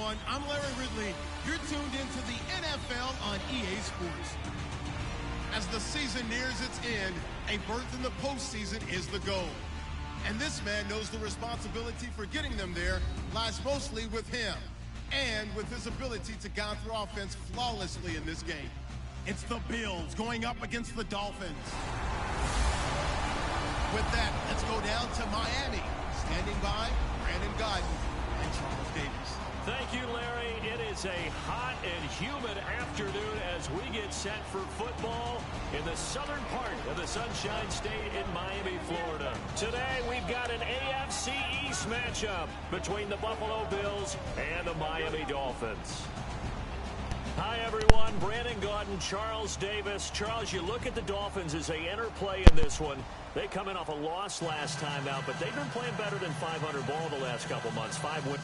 everyone. I'm Larry Ridley. You're tuned into the NFL on EA Sports. As the season nears its end, a berth in the postseason is the goal. And this man knows the responsibility for getting them there lies mostly with him and with his ability to guide through offense flawlessly in this game. It's the Bills going up against the Dolphins. With that, let's go down to Miami. Standing by, Brandon Gaudin and Charles Davis. Thank you, Larry. It is a hot and humid afternoon as we get set for football in the southern part of the Sunshine State in Miami, Florida. Today, we've got an AFC East matchup between the Buffalo Bills and the Miami Dolphins. Hi, everyone. Brandon Gaudin, Charles Davis. Charles, you look at the Dolphins as they enter play in this one. They come in off a loss last time out, but they've been playing better than 500 ball the last couple months. 5 wins.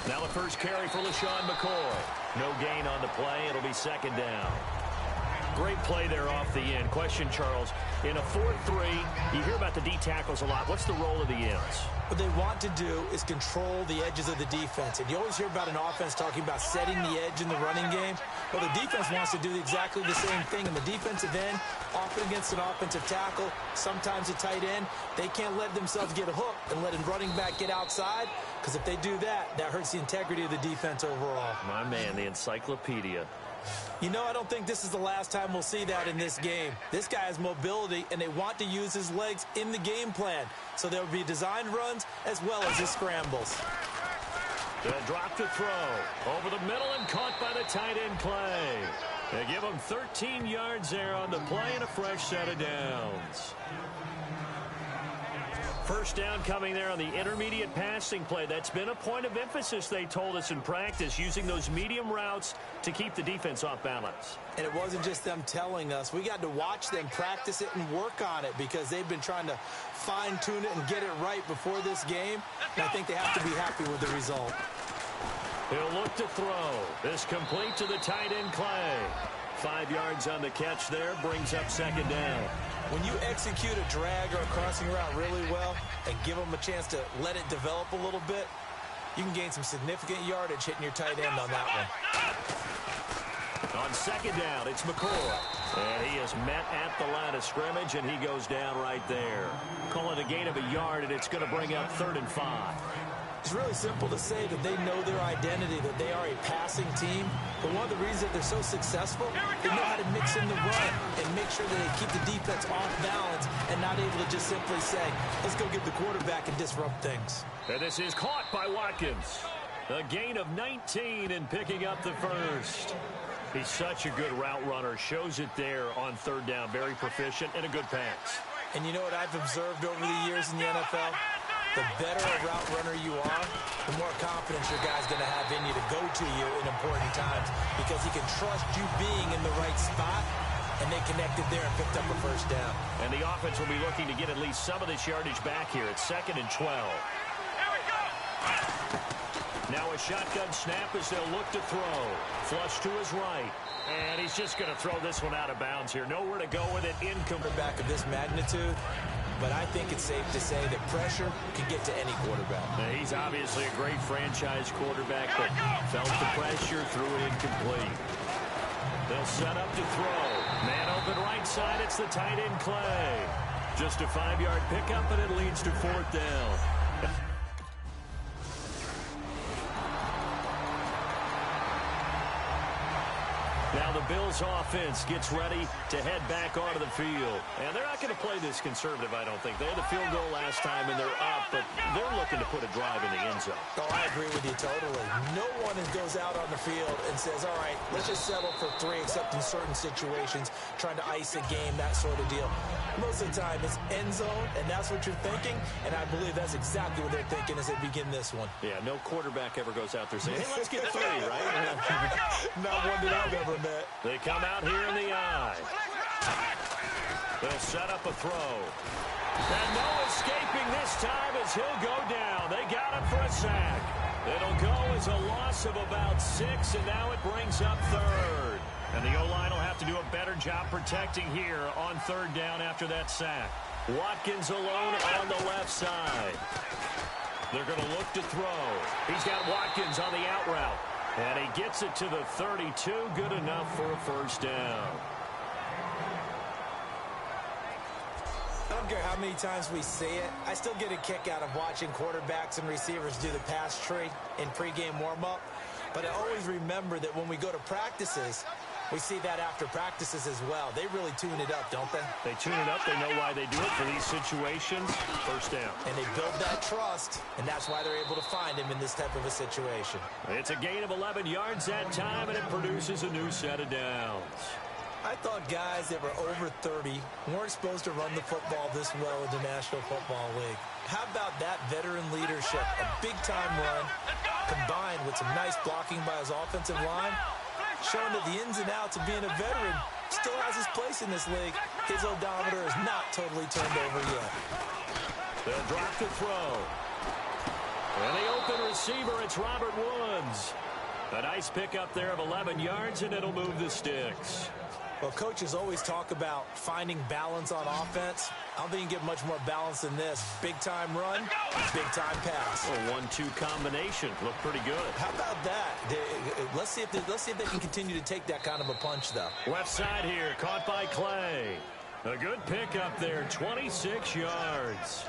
Now the first carry for LaShawn McCoy. No gain on the play. It'll be second down. Great play there off the end. Question, Charles, in a 4-3, you hear about the D tackles a lot. What's the role of the ends? What they want to do is control the edges of the defense. And you always hear about an offense talking about setting the edge in the running game. Well, the defense wants to do exactly the same thing. In the defensive end, often against an offensive tackle, sometimes a tight end, they can't let themselves get hooked and let a running back get outside, because if they do that, that hurts the integrity of the defense overall. My man, the encyclopedia. You know, I don't think this is the last time we'll see that in this game. This guy has mobility, and they want to use his legs in the game plan. So there will be designed runs as well as his scrambles. They'll drop the throw. Over the middle and caught by the tight end Clay. They give him 13 yards there on the play and a fresh set of downs. First down coming there on the intermediate passing play. That's been a point of emphasis, they told us in practice, using those medium routes to keep the defense off balance. And it wasn't just them telling us. We got to watch them practice it and work on it, because they've been trying to fine-tune it and get it right before this game. And I think they have to be happy with the result. He'll look to throw. This complete to the tight end Clay. 5 yards on the catch there, brings up second down. When you execute a drag or a crossing route really well and give them a chance to let it develop a little bit, you can gain some significant yardage hitting your tight end on that one. On second down, it's McCoy. And he is met at the line of scrimmage, and he goes down right there. Call it a gain of a yard, and it's going to bring up 3rd and 5. It's really simple to say that they know their identity, that they are a passing team. But one of the reasons that they're so successful, they know how to mix in the run and make sure that they keep the defense off balance and not able to just simply say, let's go get the quarterback and disrupt things. And this is caught by Watkins. A gain of 19 and picking up the first. He's such a good route runner. Shows it there on 3rd down. Very proficient and a good pass. And you know what I've observed over the years in the NFL? The better a route runner you are, the more confidence your guy's going to have in you to go to you in important times, because he can trust you being in the right spot, and they connected there and picked up a first down. And the offense will be looking to get at least some of this yardage back here. It's 2nd and 12. Now a shotgun snap as they'll look to throw. Flush to his right. And he's just going to throw this one out of bounds here. Nowhere to go with it. Incomplete. Back of this magnitude. But I think it's safe to say that pressure can get to any quarterback. Now, he's obviously a great franchise quarterback, but felt the pressure, threw it incomplete. They'll set up to throw. Man open right side, it's the tight end Clay. Just a 5-yard pickup, and it leads to 4th down. Now the Bills offense gets ready to head back onto the field. And they're not going to play this conservative, I don't think. They had a field goal last time, and they're up, but they're looking to put a drive in the end zone. Oh, I agree with you totally. No one goes out on the field and says, all right, let's just settle for 3, except in certain situations, trying to ice a game, that sort of deal. Most of the time, it's end zone, and that's what you're thinking, and I believe that's exactly what they're thinking as they begin this one. Yeah, no quarterback ever goes out there saying, hey, let's get 3, right? Not one that I've ever met. They come out here in the eye. They'll set up a throw. And no escaping this time as he'll go down. They got him for a sack. It'll go as a loss of about 6, and now it brings up third. And the O-line will have to do a better job protecting here on third down after that sack. Watkins alone on the left side. They're going to look to throw. He's got Watkins on the out route. And he gets it to the 32. Good enough for a first down. I don't care how many times we see it. I still get a kick out of watching quarterbacks and receivers do the pass tree in pregame warm-up. But I always remember that when we go to practices, we see that after practices as well. They really tune it up, don't they? They tune it up. They know why they do it for these situations. First down. And they build that trust, and that's why they're able to find him in this type of a situation. It's a gain of 11 yards that time, and it produces a new set of downs. I thought guys that were over 30 weren't supposed to run the football this well in the National Football League. How about that veteran leadership? A big-time run combined with some nice blocking by his offensive line, showing that the ins and outs of being a veteran still has his place in this league. His odometer is not totally turned over yet. They'll drop the throw. And the open receiver, it's Robert Woods. A nice pickup there of 11 yards, and it'll move the sticks. Well, coaches always talk about finding balance on offense. I don't think you can get much more balance than this. Big-time run, big-time pass. A 1-2 combination. Looked pretty good. How about that? Let's see if they can continue to take that kind of a punch, though. Left side here, caught by Clay. A good pickup there, 26 yards.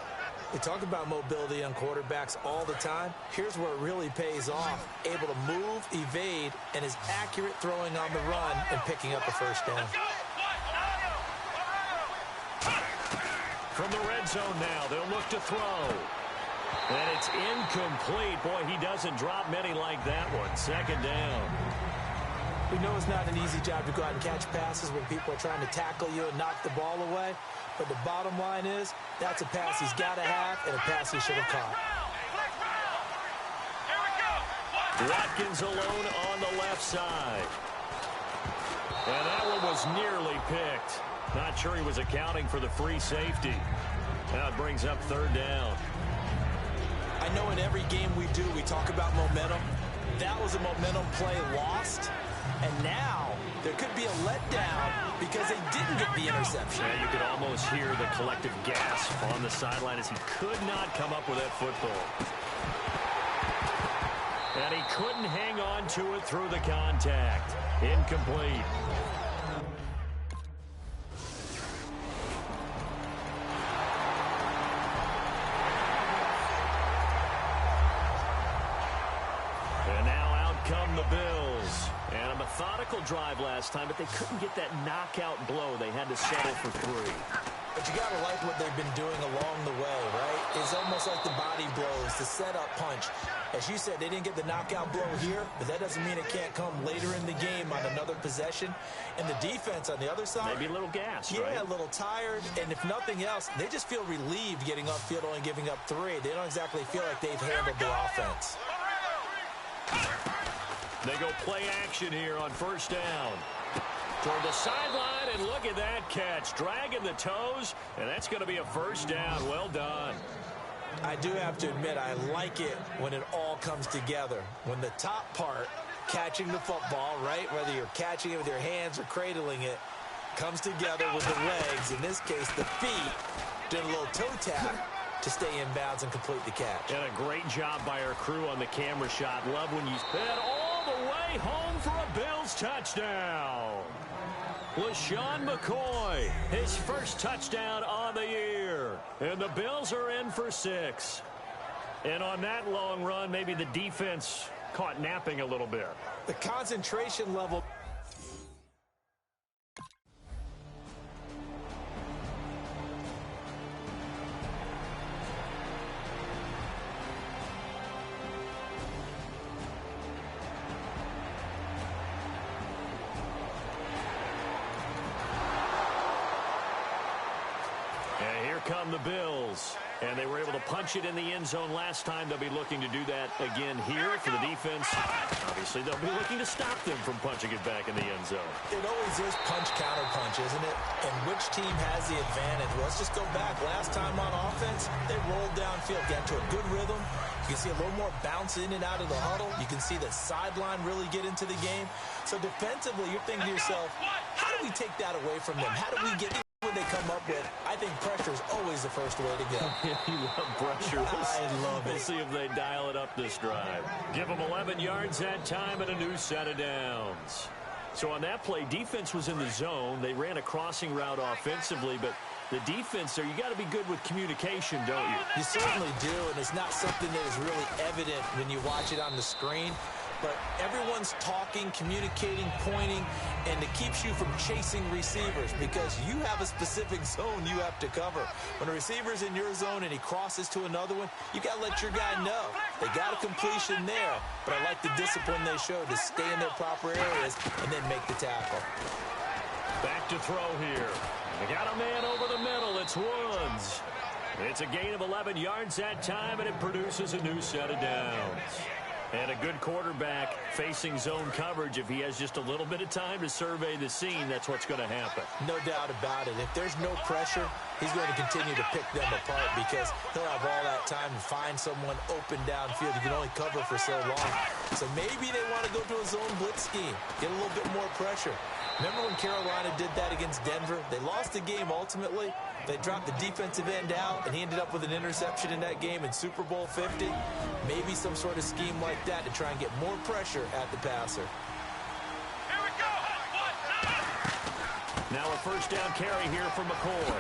They talk about mobility on quarterbacks all the time. Here's where it really pays off. Able to move, evade, and is accurate throwing on the run and picking up a first down. From the red zone now, they'll look to throw. And it's incomplete. Boy, he doesn't drop many like that one. Second down. We know it's not an easy job to go out and catch passes when people are trying to tackle you and knock the ball away. But the bottom line is, that's a pass he's got to have and a pass he should have caught. Watkins alone on the left side. And that one was nearly picked. Not sure he was accounting for the free safety. Now it brings up third down. I know in every game we do, we talk about momentum. That was a momentum play lost. And now there could be a letdown because they didn't get the interception. Yeah, you could almost hear the collective gasp on the sideline as he could not come up with that football. And he couldn't hang on to it through the contact. Incomplete. And now out come the Bills. And a methodical drive last time, but they couldn't get that knockout blow. They had to settle for 3. But you got to like what they've been doing along the way, right? It's almost like the body blows, the setup punch. As you said, they didn't get the knockout blow here, but that doesn't mean it can't come later in the game on another possession. And the defense on the other side, maybe a little gassed, yeah, right? A little tired. And if nothing else, they just feel relieved getting upfield, only giving up 3. They don't exactly feel like they've handled the offense. They go play action here on first down. Toward the sideline, and look at that catch. Dragging the toes, and that's going to be a first down. Well done. I do have to admit, I like it when it all comes together. When the top part, catching the football, right, whether you're catching it with your hands or cradling it, comes together with the legs, in this case the feet, doing a little toe tap to stay in bounds and complete the catch. And a great job by our crew on the camera shot. Love when you spin all the way home for a Bills touchdown. LaShawn McCoy, his first touchdown on the year. And the Bills are in for 6. And on that long run, maybe the defense caught napping a little bit. The concentration level. Come the Bills. And they were able to punch it in the end zone last time. They'll be looking to do that again here for the defense. Obviously, they'll be looking to stop them from punching it back in the end zone. It always is punch-counter-punch, isn't it? And which team has the advantage? Well, let's just go back. Last time on offense, they rolled downfield, got to a good rhythm. You can see a little more bounce in and out of the huddle. You can see the sideline really get into the game. So defensively, you're thinking to yourself, how do we take that away from them? How do we get what they come up with? I think pressure is always the first way to go. You love pressure. I love it. We'll see if they dial it up this drive. Give them 11 yards that time and a new set of downs. So on that play, defense was in the zone. They ran a crossing route offensively, but the defense there, you got to be good with communication, don't you? You certainly do, and it's not something that is really evident when you watch it on the screen. But everyone's talking, communicating, pointing, and it keeps you from chasing receivers because you have a specific zone you have to cover. When a receiver's in your zone and he crosses to another one, you got to let your guy know. They got a completion there, but I like the discipline they showed to stay in their proper areas and then make the tackle. Back to throw here. They got a man over the middle. It's Woods. It's a gain of 11 yards that time, and it produces a new set of downs. And a good quarterback facing zone coverage, if he has just a little bit of time to survey the scene, that's what's going to happen. No doubt about it. If there's no pressure, he's going to continue to pick them apart because he'll have all that time to find someone open downfield. You can only cover for so long. So maybe they want to go to a zone blitz scheme, get a little bit more pressure. Remember when Carolina did that against Denver? They lost the game ultimately. They dropped the defensive end out, and he ended up with an interception in that game in Super Bowl 50. Maybe some sort of scheme like that to try and get more pressure at the passer. Here we go. Now a first down carry here for McCoy.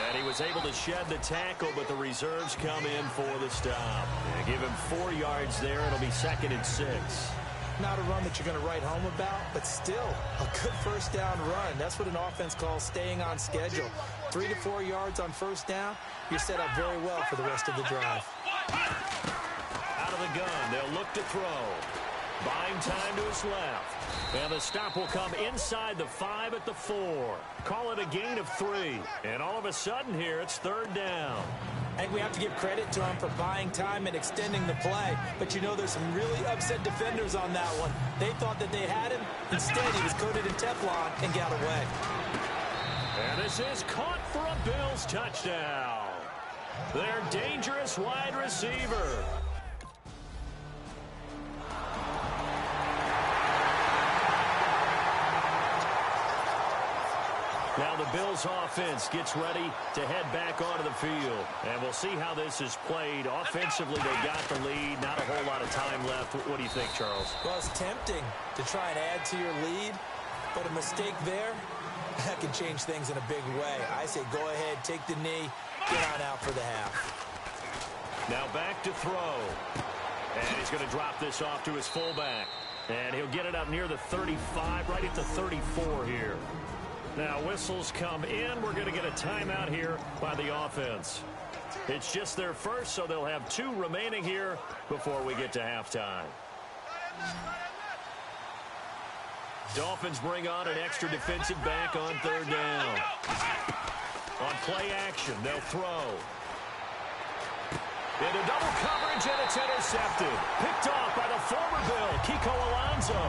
And he was able to shed the tackle, but the reserves come in for the stop. And give him 4 yards there. It'll be 2nd and 6. Not a run that you're going to write home about, but still a good first down run. That's what an offense calls staying on schedule. 3 to 4 yards on first down, you're set up very well for the rest of the drive. Out of the gun, they'll look to throw. Buying time to his left. And the stop will come inside the 5 at the 4. Call it a gain of 3. And all of a sudden here, it's 3rd down. I think we have to give credit to him for buying time and extending the play. But, you know, there's some really upset defenders on that one. They thought that they had him. Instead, he was coated in Teflon and got away. And this is caught for a Bills touchdown. Their dangerous wide receiver. Now the Bills offense gets ready to head back onto the field. And we'll see how this is played. Offensively, they got the lead. Not a whole lot of time left. What do you think, Charles? Well, it's tempting to try and add to your lead. But a mistake there, that can change things in a big way. I say go ahead, take the knee, get on out for the half. Now back to throw. And he's going to drop this off to his fullback. And he'll get it up near the 35, right at the 34 here. Now whistles come in. We're going to get a timeout here by the offense. It's just their first, so they'll have 2 remaining here before we get to halftime. Dolphins bring on an extra defensive back on 3rd down. On play action, they'll throw. Into double coverage, and it's intercepted. Picked off by the former Bill, Kiko Alonso.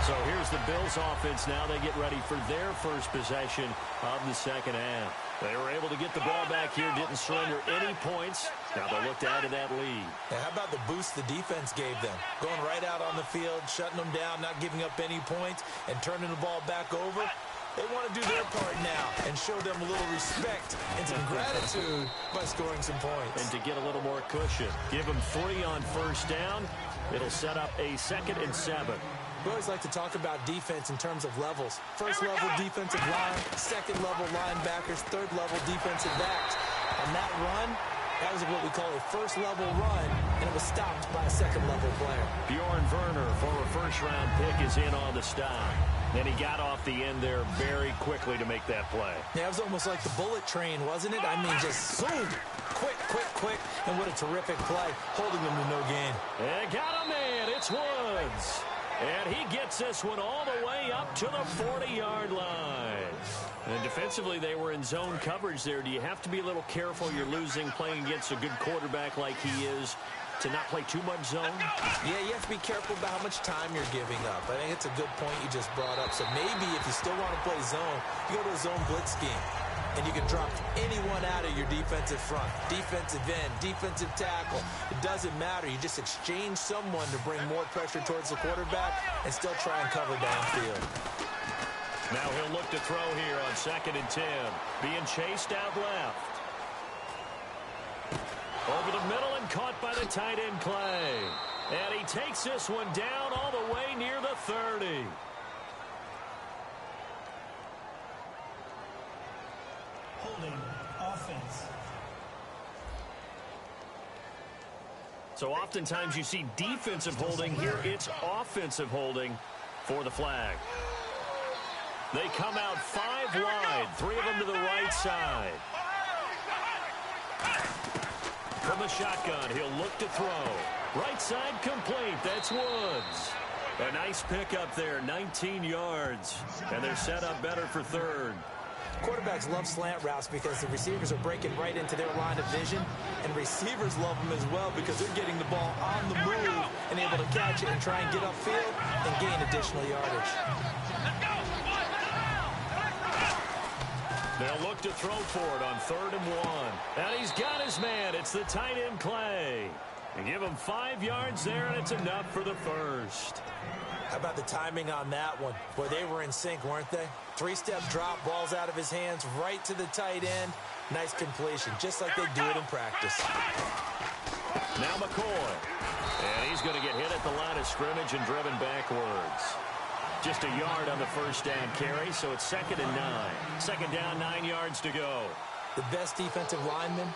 So here's the Bills offense now. They get ready for their first possession of the second half. They were able to get the ball back here, didn't surrender any points. Now they'll look to add to that lead. Now, how about the boost the defense gave them? Going right out on the field, shutting them down, not giving up any points, and turning the ball back over. They want to do their part now and show them a little respect and some gratitude by scoring some points. And to get a little more cushion. Give them 3 on first down. It'll set up a 2nd and 7. We always like to talk about defense in terms of levels. First level defensive line, second level linebackers, third level defensive backs. On that run, that was what we call a first level run, and it was stopped by a second level player. Bjorn Werner, former first-round pick, is in on the stop. And he got off the end there very quickly to make that play. Yeah, it was almost like the bullet train, wasn't it? I mean, just zoom, quick, and what a terrific play, holding them to no gain. And got a man, it's Woods. And he gets this one all the way up to the 40-yard line. And defensively, they were in zone coverage there. Do you have to be a little careful? You're losing playing against a good quarterback like he is to not play too much zone? Yeah, you have to be careful about how much time you're giving up. I think it's a good point you just brought up. So maybe if you still want to play zone, you go to a zone blitz scheme. And you can drop anyone out of your defensive front, defensive end, defensive tackle. It doesn't matter. You just exchange someone to bring more pressure towards the quarterback and still try and cover downfield. Now he'll look to throw here on 2nd and 10. Being chased out left. Over the middle and caught by the tight end Clay. And he takes this one down all the way near the 30. Holding offense. So oftentimes you see defensive holding. Here it's offensive holding for the flag. They come out 5 wide, 3 of them to the right side. From the shotgun, he'll look to throw. Right side complete. That's Woods. A nice pickup there, 19 yards. And they're set up better for 3rd. Quarterbacks love slant routes because the receivers are breaking right into their line of vision, and receivers love them as well because they're getting the ball on the move and able to catch it and try and get upfield and gain additional yardage. They'll look to throw for it on 3rd and 1. And he's got his man. It's the tight end Clay. And give him 5 yards there, and it's enough for the first. How about the timing on that one? Boy, they were in sync, weren't they? 3-step drop, balls out of his hands, right to the tight end. Nice completion, just like they do it in practice. Now McCoy. And he's going to get hit at the line of scrimmage and driven backwards. Just a yard on the first down carry, so it's 2nd and 9. 2nd down, 9 yards to go. The best defensive linemen,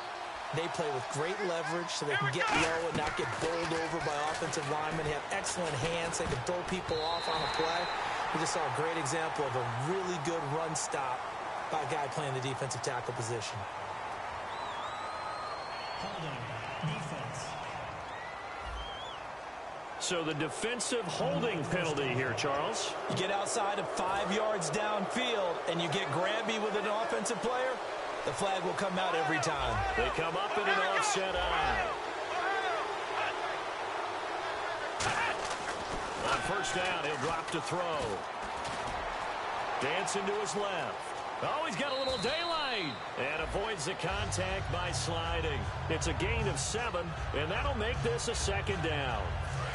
they play with great leverage so they can get low and not get bowled over by offensive linemen. They have excellent hands. They can throw people off on a play. We just saw a great example of a really good run stop by a guy playing the defensive tackle position. Holding defense. So the defensive holding penalty here, Charles. You get outside of 5 yards downfield and you get grabby with an offensive player, the flag will come out every time. They come up in an offset eye. On first down, he'll drop to throw. Dancing to his left. Oh, he's got a little daylight. And avoids the contact by sliding. It's a gain of 7, and that'll make this a 2nd down.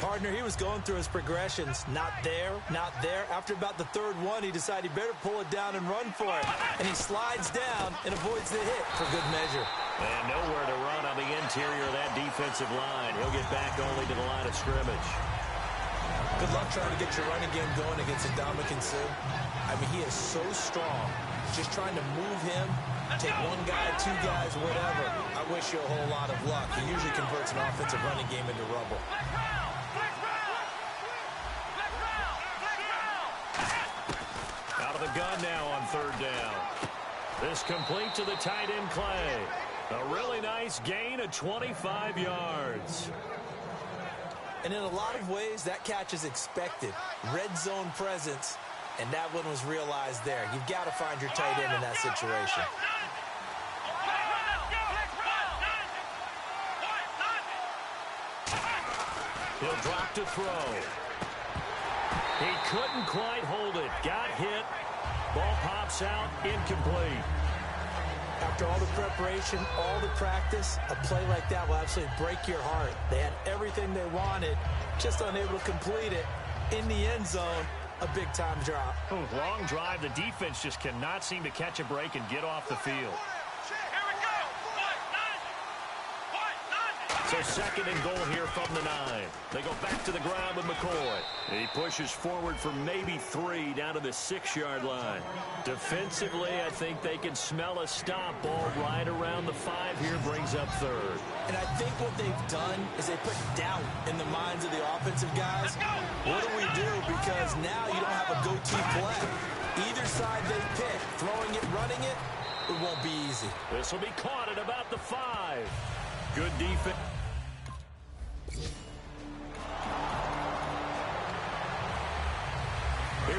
Partner, he was going through his progressions. Not there, not there. After about the 3rd one, he decided he better pull it down and run for it. And he slides down and avoids the hit for good measure. And nowhere to run on the interior of that defensive line. He'll get back only to the line of scrimmage. Good luck trying to get your running game going against Ndamukong Suh. I mean, he is so strong. Just trying to move him, take 1 guy, 2 guys, whatever. I wish you a whole lot of luck. He usually converts an offensive running game into rubble. Out of the gun now on 3rd down. This complete to the tight end Clay. A really nice gain of 25 yards. And in a lot of ways, that catch is expected. Red zone presence, and that one was realized there. You've got to find your tight end in that situation. He'll drop to throw. He couldn't quite hold it. Got hit. Ball pops out. Incomplete. After all the preparation, all the practice, a play like that will absolutely break your heart. They had everything they wanted, just unable to complete it. In the end zone, a big-time drop. Long drive. The defense just cannot seem to catch a break and get off the field. So 2nd and goal here from the 9. They go back to the ground with McCoy. He pushes forward for maybe 3 down to the 6-yard line. Defensively, I think they can smell a stop. Ball right around the 5 here, brings up 3rd. And I think what they've done is they put doubt in the minds of the offensive guys. What do we do? Because now you don't have a go-to play. Either side they pick, throwing it, running it, it won't be easy. This will be caught at about the 5. Good defense.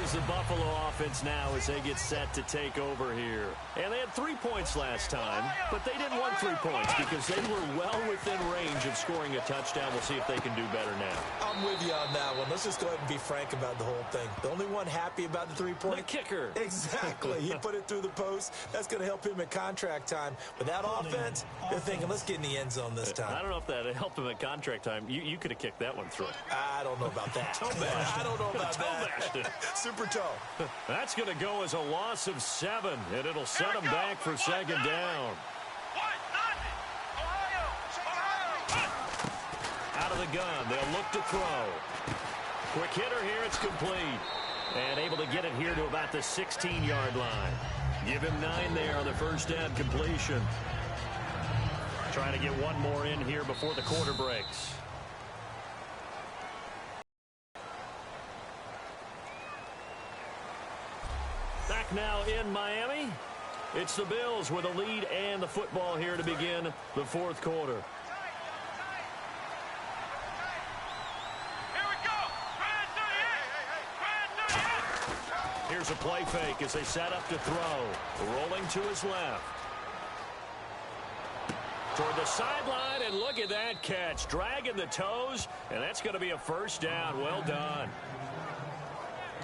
Here's the Buffalo offense now as they get set to take over here. And they had 3 points last time, but they didn't want 3 points because they were well within range of scoring a touchdown. We'll see if they can do better now. I'm with you on that one. Let's just go ahead and be frank about the whole thing. The only one happy about the 3-point? The kicker. Exactly. He put it through the post. That's going to help him at contract time. With that offense, they're thinking, let's get in the end zone this time. I don't know if that helped him at contract time. You could have kicked that one through. I don't know about that. I don't know about that. Super toe. That's going to go as a loss of 7, and it'll set them back for second down. Out of the gun, they'll look to throw. Quick hitter here, it's complete. And able to get it here to about the 16-yard line. Give him 9 there on the first down completion. Trying to get one more in here before the quarter breaks. Back now in Miami. It's the Bills with a lead and the football here to begin the fourth quarter. Here's a play fake as they set up to throw. Rolling to his left. Toward the sideline, and look at that catch. Dragging the toes, and that's going to be a first down. Well done.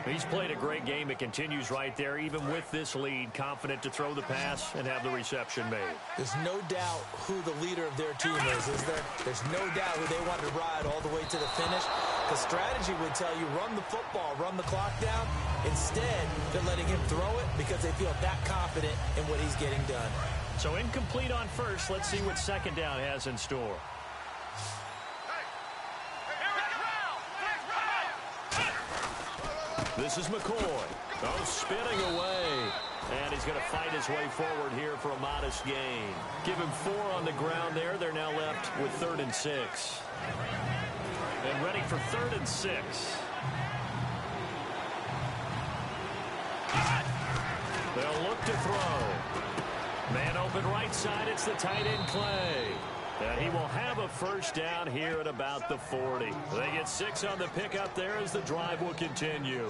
He's played a great game. It continues right there, even with this lead. Confident to throw the pass and have the reception made. There's no doubt who the leader of their team is there? There's no doubt who they want to ride all the way to the finish. The strategy would tell you, run the football, run the clock down. Instead, they're letting him throw it because they feel that confident in what he's getting done. So incomplete on first. Let's see what second down has in store. This is McCoy. Oh, spinning away. And he's going to fight his way forward here for a modest gain. Give him 4 on the ground there. They're now left with 3rd and 6. And ready for 3rd and 6. They'll look to throw. Man open right side. It's the tight end Clay. And he will have a first down here at about the 40. They get 6 on the pickup there as the drive will continue.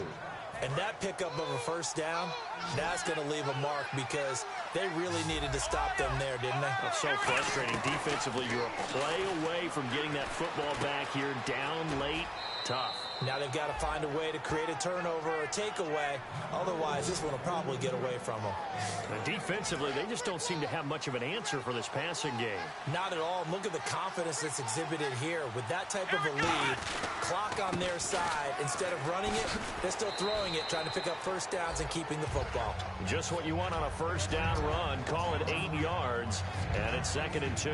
And that pickup of a first down, that's going to leave a mark because they really needed to stop them there, didn't they? That's so frustrating. Defensively, you're a play away from getting that football back here. Down late, tough. Now they've got to find a way to create a turnover or a takeaway. Otherwise, this one will probably get away from them. And defensively, they just don't seem to have much of an answer for this passing game. Not at all. Look at the confidence that's exhibited here. With that type of a lead, clock on their side, instead of running it, they're still throwing it, trying to pick up first downs and keeping the football. Just what you want on a first down run. Call it 8 yards, and it's 2nd and 2.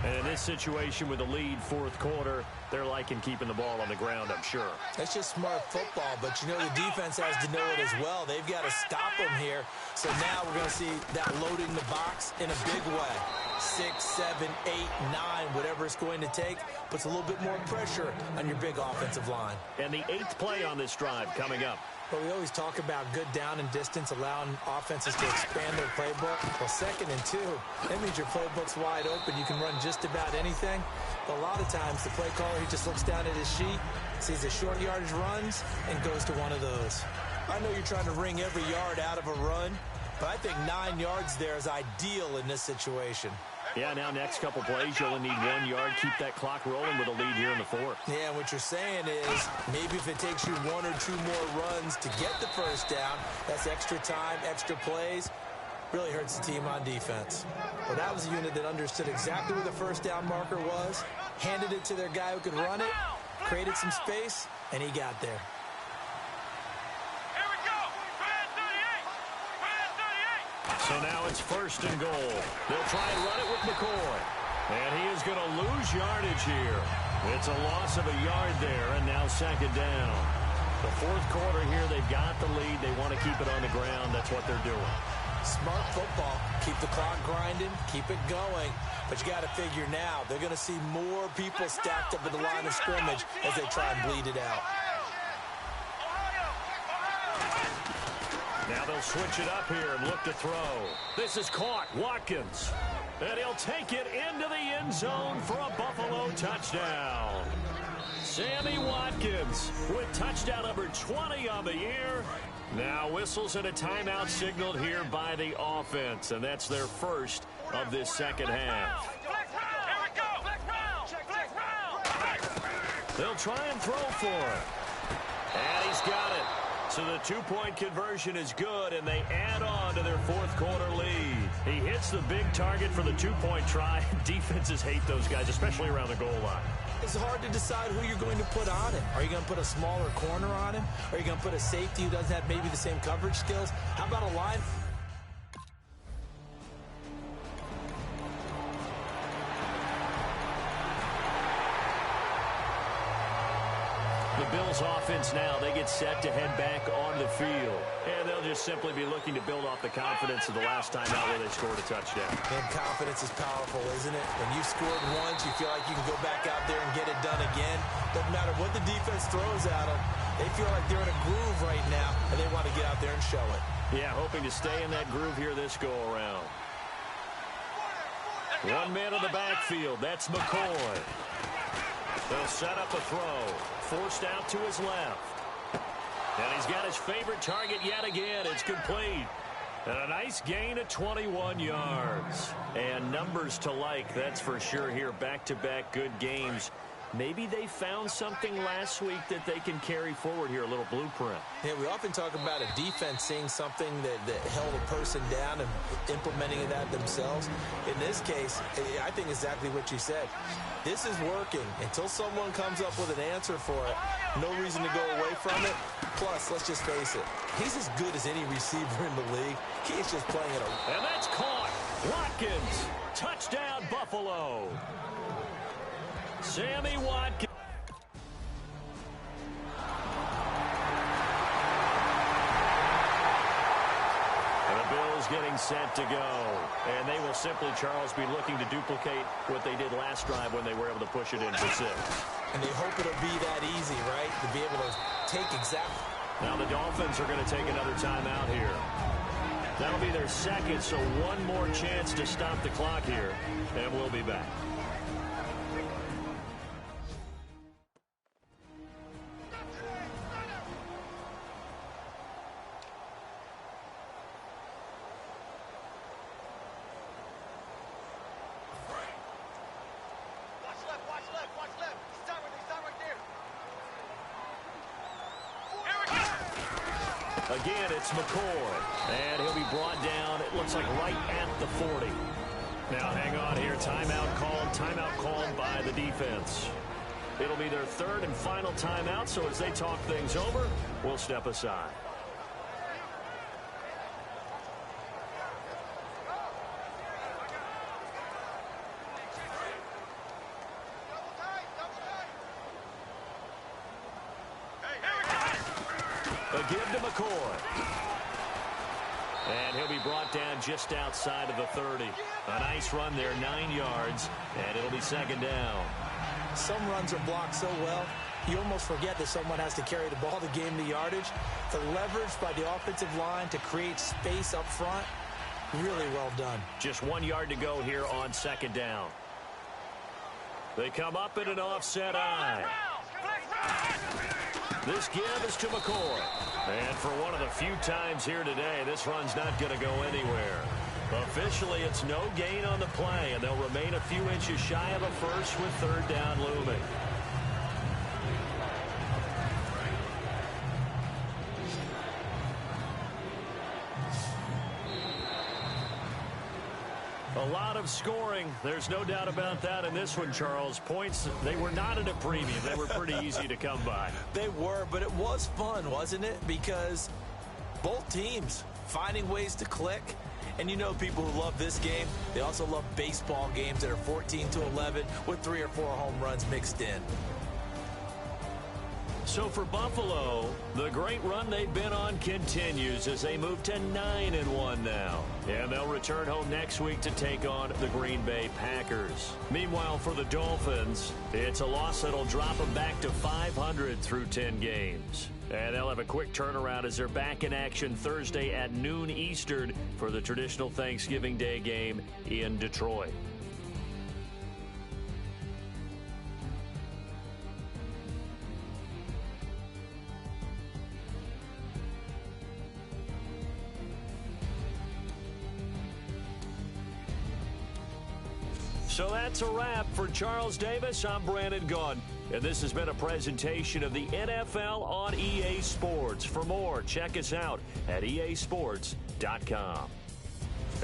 And in this situation with the lead, fourth quarter, they're liking keeping the ball on the ground, I'm sure. That's just smart football, but you know the defense has to know it as well. They've got to stop them here. So now we're going to see that loading the box in a big way. 6, 7, 8, 9, whatever it's going to take, puts a little bit more pressure on your big offensive line. And the 8th play on this drive coming up. Well, we always talk about good down and distance, allowing offenses to expand their playbook. Well, 2nd and 2, that means your playbook's wide open. You can run just about anything. But a lot of times, the play caller, he just looks down at his sheet, sees the short yardage runs, and goes to one of those. I know you're trying to wring every yard out of a run, but I think 9 yards there is ideal in this situation. Yeah, now next couple plays, you only need 1 yard. Keep that clock rolling with a lead here in the fourth. Yeah, what you're saying is maybe if it takes you 1 or 2 more runs to get the first down, that's extra time, extra plays, really hurts the team on defense. But that was a unit that understood exactly where the first down marker was, handed it to their guy who could run it, created some space, and he got there. So now it's 1st and goal. They'll try and run it with McCoy. And he is going to lose yardage here. It's a loss of a yard there, and now 2nd down. The fourth quarter here, they've got the lead. They want to keep it on the ground. That's what they're doing. Smart football. Keep the clock grinding. Keep it going. But you got to figure now, they're going to see more people stacked up at the line of scrimmage as they try and bleed it out. Now they'll switch it up here and look to throw. This is caught. Watkins. And he'll take it into the end zone for a Buffalo touchdown. Sammy Watkins with touchdown number 20 on the year. Now whistles and a timeout signaled here by the offense, and that's their first of this second half. They'll try and throw for it. And he's got it. So the two-point conversion is good, and they add on to their fourth quarter lead. He hits the big target for the two-point try. Defenses hate those guys, especially around the goal line. It's hard to decide who you're going to put on him. Are you going to put a smaller corner on him? Are you going to put a safety who doesn't have maybe the same coverage skills? How about a line? The Bills offense now, they get set to head back on the field. And they'll just simply be looking to build off the confidence of the last time out where they scored a touchdown. And confidence is powerful, isn't it? When you scored once, you feel like you can go back out there and get it done again. Doesn't matter what the defense throws at them. They feel like they're in a groove right now, and they want to get out there and show it. Yeah, hoping to stay in that groove here this go-around. One man in the backfield. That's McCoy. They'll set up a throw. Forced out to his left. And he's got his favorite target yet again. It's complete. And a nice gain of 21 yards. And numbers to like, that's for sure here. Back-to-back good games. Maybe they found something last week that they can carry forward here, a little blueprint. Yeah, we often talk about a defense seeing something that held a person down and implementing that themselves. In this case, I think exactly what you said. This is working. Until someone comes up with an answer for it, no reason to go away from it. Plus, let's just face it, he's as good as any receiver in the league. He's just playing it. And that's caught. Watkins. Touchdown, Buffalo. Sammy Watkins. And the Bills getting set to go. And they will simply, Charles, be looking to duplicate what they did last drive when they were able to push it in for 6. And they hope it'll be that easy, right? To be able to take exactly. Now the Dolphins are going to take another timeout here. That'll be their second, so one more chance to stop the clock here. And we'll be back. Again, it's McCoy, and he'll be brought down, it looks like right at the 40. Now, hang on here. Timeout called by the defense. It'll be their third and final timeout, so as they talk things over, we'll step aside. A give to McCoy. And he'll be brought down just outside of the 30. A nice run there, 9 yards, and it'll be second down. Some runs are blocked so well, you almost forget that someone has to carry the ball to gain the yardage. The leverage by the offensive line to create space up front, really well done. Just 1 yard to go here on second down. They come up in an offset eye. This give is to McCoy. And for one of the few times here today, this run's not going to go anywhere. Officially, it's no gain on the play, and they'll remain a few inches shy of a first with third down looming. A lot of scoring. There's no doubt about that in this one, Charles. Points, they were not at a premium. They were pretty easy to come by. They were, but it was fun, wasn't it? Because both teams finding ways to click. And you know people who love this game, they also love baseball games that are 14-11 with 3 or 4 home runs mixed in. So for Buffalo, the great run they've been on continues as they move to 9-1 now. And they'll return home next week to take on the Green Bay Packers. Meanwhile, for the Dolphins, it's a loss that'll drop them back to 500 through 10 games. And they'll have a quick turnaround as they're back in action Thursday at noon Eastern for the traditional Thanksgiving Day game in Detroit. So that's a wrap. For Charles Davis, I'm Brandon Gaudin, and this has been a presentation of the NFL on EA Sports. For more, check us out at easports.com.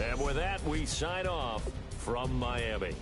And with that, we sign off from Miami.